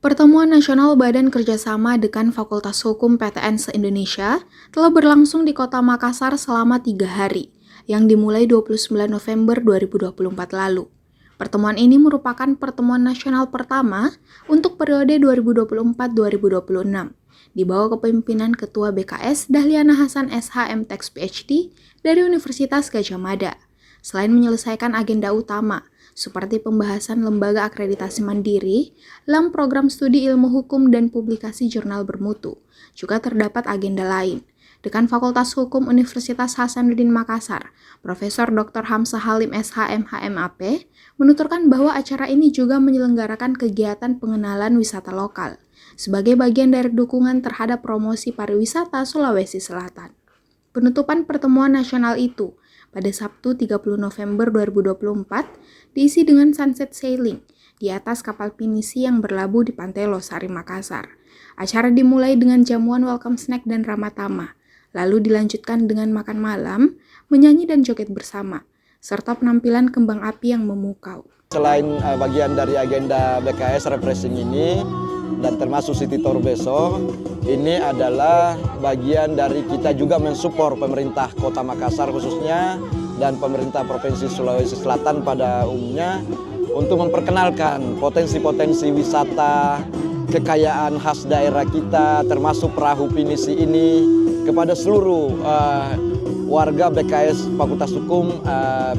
Pertemuan Nasional Badan Kerjasama Dekan Fakultas Hukum PTN se-Indonesia telah berlangsung di Kota Makassar selama 3 hari, yang dimulai 29 November 2024 lalu. Pertemuan ini merupakan pertemuan nasional pertama untuk periode 2024-2026, di bawah kepemimpinan Ketua BKS Dahliana Hasan SH MTex PhD dari Universitas Gadjah Mada. Selain menyelesaikan agenda utama, seperti pembahasan lembaga akreditasi mandiri dalam program studi ilmu hukum dan publikasi jurnal bermutu, juga terdapat agenda lain. Dekan Fakultas Hukum Universitas Hasanuddin Makassar, Profesor Dr. Hamzah Halim SH MHMAP, menuturkan bahwa acara ini juga menyelenggarakan kegiatan pengenalan wisata lokal, sebagai bagian dari dukungan terhadap promosi pariwisata Sulawesi Selatan. Penutupan pertemuan nasional itu pada Sabtu 30 November 2024 diisi dengan sunset sailing di atas kapal pinisi yang berlabuh di Pantai Losari, Makassar. Acara dimulai dengan jamuan welcome snack dan ramatama, lalu dilanjutkan dengan makan malam, menyanyi dan joget bersama, serta penampilan kembang api yang memukau. Selain bagian dari agenda BKS Refreshing ini, dan termasuk City Tour besok, ini adalah bagian dari kita juga mensupport pemerintah Kota Makassar khususnya dan pemerintah Provinsi Sulawesi Selatan pada umumnya untuk memperkenalkan potensi-potensi wisata, kekayaan khas daerah kita, termasuk perahu pinisi ini kepada seluruh warga BKS Fakultas Hukum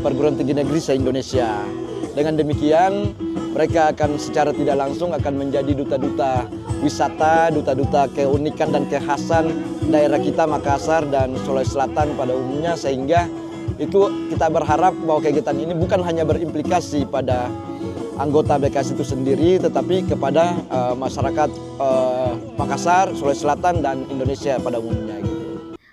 Perguruan Tinggi Negeri se-Indonesia. Dengan demikian, mereka akan secara tidak langsung akan menjadi duta-duta wisata, duta-duta keunikan dan kekhasan daerah kita Makassar dan Sulawesi Selatan pada umumnya, sehingga itu kita berharap bahwa kegiatan ini bukan hanya berimplikasi pada anggota BKS itu sendiri, tetapi kepada masyarakat Makassar, Sulawesi Selatan, dan Indonesia pada umumnya.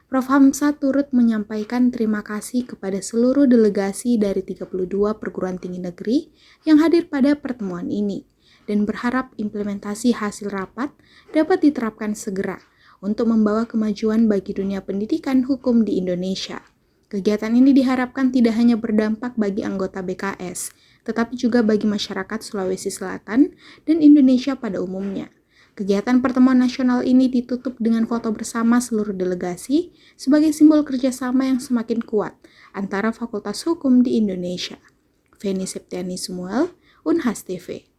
Prof. Hamzah turut menyampaikan terima kasih kepada seluruh delegasi dari 32 perguruan tinggi negeri yang hadir pada pertemuan ini dan berharap implementasi hasil rapat dapat diterapkan segera untuk membawa kemajuan bagi dunia pendidikan hukum di Indonesia. Kegiatan ini diharapkan tidak hanya berdampak bagi anggota BKS, tetapi juga bagi masyarakat Sulawesi Selatan dan Indonesia pada umumnya. Kegiatan pertemuan nasional ini ditutup dengan foto bersama seluruh delegasi sebagai simbol kerjasama yang semakin kuat antara Fakultas Hukum di Indonesia. Feni Septiani Samuel, Unhas TV.